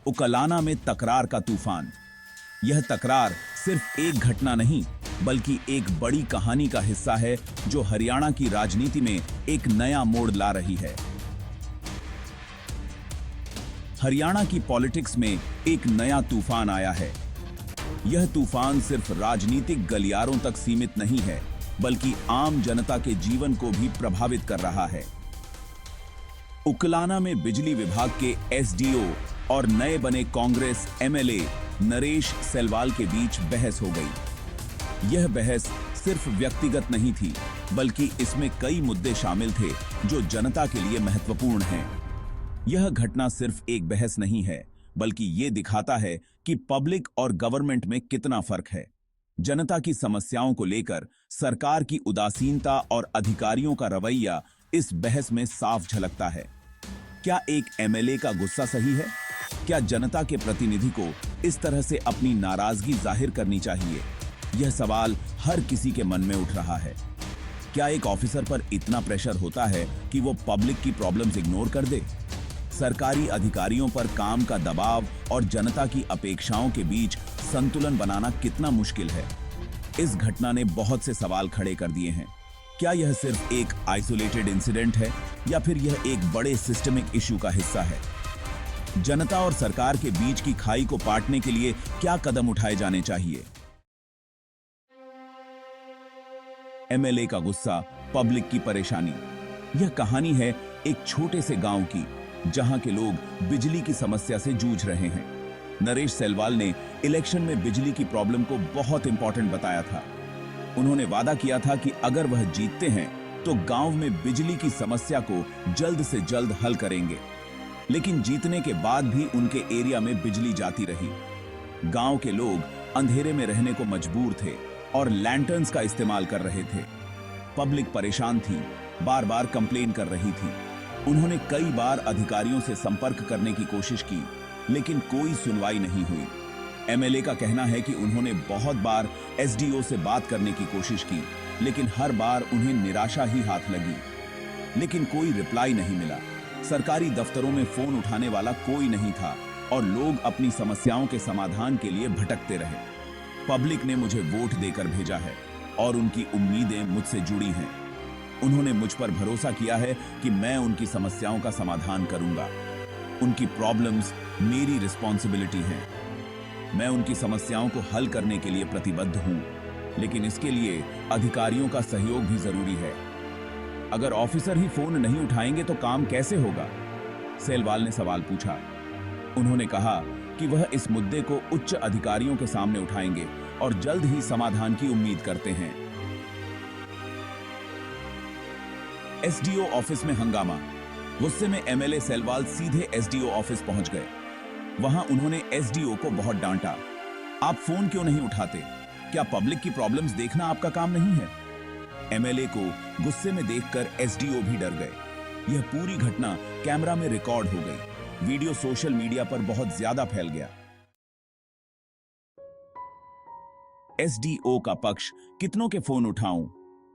उकलाना में तकरार का तूफान। यह तकरार सिर्फ एक घटना नहीं बल्कि एक बड़ी कहानी का हिस्सा है जो हरियाणा की राजनीति में एक नया मोड़ ला रही है। हरियाणा की पॉलिटिक्स में एक नया तूफान आया है। यह तूफान सिर्फ राजनीतिक गलियारों तक सीमित नहीं है बल्कि आम जनता के जीवन को भी प्रभावित कर रहा है। उकलाना में बिजली विभाग के एसडीओ और नए बने कांग्रेस एमएलए नरेश सेलवाल के बीच बहस हो गई। यह बहस सिर्फ व्यक्तिगत नहीं थी बल्कि इसमें कई मुद्दे शामिल थे जो जनता के लिए महत्वपूर्ण हैं। यह घटना सिर्फ एक बहस नहीं है बल्कि यह दिखाता है कि पब्लिक और गवर्नमेंट में कितना फर्क है। जनता की समस्याओं को लेकर सरकार की उदासीनता और अधिकारियों का रवैया इस बहस में साफ झलकता है। क्या एक एमएलए का गुस्सा सही है? क्या जनता के प्रतिनिधि को इस तरह से अपनी नाराजगी जाहिर करनी चाहिए? यह सवाल हर किसी के मन में उठ रहा है। क्या एक ऑफिसर पर इतना प्रेशर होता है कि वो पब्लिक की प्रॉब्लम्स इग्नोर कर दे? सरकारी अधिकारियों पर काम का दबाव और जनता की अपेक्षाओं के बीच संतुलन बनाना कितना मुश्किल है। इस घटना ने बहुत से सवाल खड़े कर दिए हैं। क्या यह सिर्फ एक आइसोलेटेड इंसिडेंट है या फिर यह एक बड़े सिस्टमिक इशू का हिस्सा है? जनता और सरकार के बीच की खाई को पाटने के लिए क्या कदम उठाए जाने चाहिए? एमएलए का गुस्सा, पब्लिक की परेशानी। यह कहानी है एक छोटे से गांव की जहां के लोग बिजली की समस्या से जूझ रहे हैं। नरेश सेलवाल ने इलेक्शन में बिजली की प्रॉब्लम को बहुत इंपॉर्टेंट बताया था। उन्होंने वादा किया था कि अगर वह जीतते हैं तो गांव में बिजली की समस्या को जल्द से जल्द हल करेंगे। लेकिन जीतने के बाद भी उनके एरिया में बिजली जाती रही। गांव के लोग अंधेरे में रहने को मजबूर थे और लैंटर्न्स का इस्तेमाल कर रहे थे। पब्लिक परेशान थी, बार बार कंप्लेन कर रही थी। उन्होंने कई बार अधिकारियों से संपर्क करने की कोशिश की लेकिन कोई सुनवाई नहीं हुई। एमएलए का कहना है कि उन्होंने बहुत बार एसडीओ से बात करने की कोशिश की लेकिन हर बार उन्हें निराशा ही हाथ लगी। लेकिन कोई रिप्लाई नहीं मिला। सरकारी दफ्तरों में फोन उठाने वाला कोई नहीं था और लोग अपनी समस्याओं के समाधान के लिए भटकते रहे। पब्लिक ने मुझे वोट देकर भेजा है और उनकी उम्मीदें मुझसे जुड़ी हैं। उन्होंने मुझ पर भरोसा किया है कि मैं उनकी समस्याओं का समाधान करूंगा। उनकी प्रॉब्लम्स मेरी रिस्पॉन्सिबिलिटी हैं। मैं उनकी समस्याओं को हल करने के लिए प्रतिबद्ध हूं, लेकिन इसके लिए अधिकारियों का सहयोग भी जरूरी है। अगर ऑफिसर ही फोन नहीं उठाएंगे तो काम कैसे होगा? सेलवाल ने सवाल पूछा। उन्होंने कहा कि वह इस मुद्दे को उच्च अधिकारियों के सामने उठाएंगे और जल्द ही समाधान की उम्मीद करते हैं। एसडीओ ऑफिस में हंगामा। गुस्से में एमएलए सेलवाल सीधे एसडीओ ऑफिस पहुंच गए। वहां उन्होंने एसडीओ को बहुत डांटा। आप फोन क्यों नहीं उठाते? क्या पब्लिक की प्रॉब्लम्स देखना आपका काम नहीं है? एमएलए को गुस्से में देखकर एसडीओ भी डर गए। यह पूरी घटना कैमरा में रिकॉर्ड हो गई। वीडियो सोशल मीडिया पर बहुत ज्यादा फैल गया। एसडीओ का पक्ष, कितनों के फोन उठाऊं?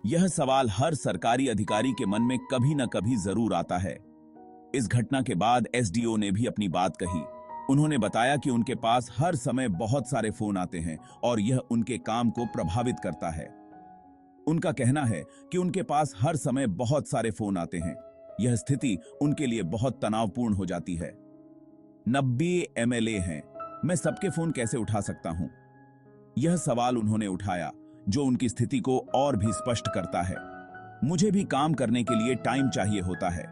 यह सवाल हर सरकारी अधिकारी के मन में कभी न कभी जरूर आता है। इस घटना के बाद एसडीओ ने भी अपनी बात कही। उन्होंने बताया कि उनके पास हर समय बहुत सारे फोन आते हैं और यह उनके काम को प्रभावित करता है। उनका कहना है कि उनके पास हर समय बहुत सारे फोन आते हैं। यह स्थिति उनके लिए बहुत तनावपूर्ण हो जाती है। 90 एमएलए हैं, मैं सबके फोन कैसे उठा सकता हूं? यह सवाल उन्होंने उठाया जो उनकी स्थिति को और भी स्पष्ट करता है। मुझे भी काम करने के लिए टाइम चाहिए होता है।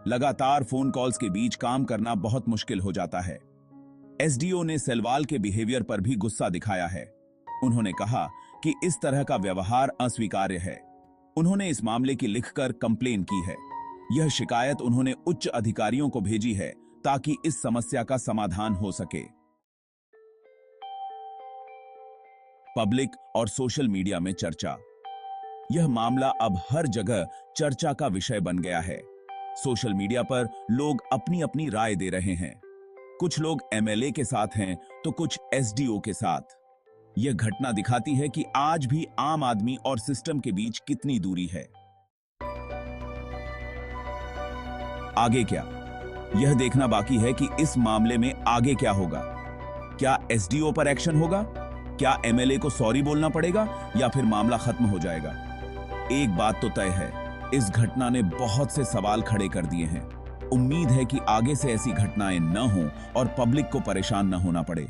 लगातार फोन कॉल्स के बीच काम करना बहुत मुश्किल हो जाता है। एसडीओ ने सेलवाल के बिहेवियर पर भी गुस्सा दिखाया है। उन्होंने कहा कि इस तरह का व्यवहार अस्वीकार्य है। उन्होंने इस मामले की लिखकर कंप्लेन की है। यह शिकायत उन्होंने उच्च अधिकारियों को भेजी है ताकि इस समस्या का समाधान हो सके। पब्लिक और सोशल मीडिया में चर्चा। यह मामला अब हर जगह चर्चा का विषय बन गया है। सोशल मीडिया पर लोग अपनी अपनी राय दे रहे हैं। कुछ लोग एमएलए के साथ हैं तो कुछ एसडीओ के साथ। यह घटना दिखाती है कि आज भी आम आदमी और सिस्टम के बीच कितनी दूरी है। आगे क्या? यह देखना बाकी है कि इस मामले में आगे क्या होगा। क्या एसडीओ पर एक्शन होगा? क्या एमएलए को सॉरी बोलना पड़ेगा या फिर मामला खत्म हो जाएगा? एक बात तो तय है, इस घटना ने बहुत से सवाल खड़े कर दिए हैं। उम्मीद है कि आगे से ऐसी घटनाएं न हों और पब्लिक को परेशान न होना पड़े।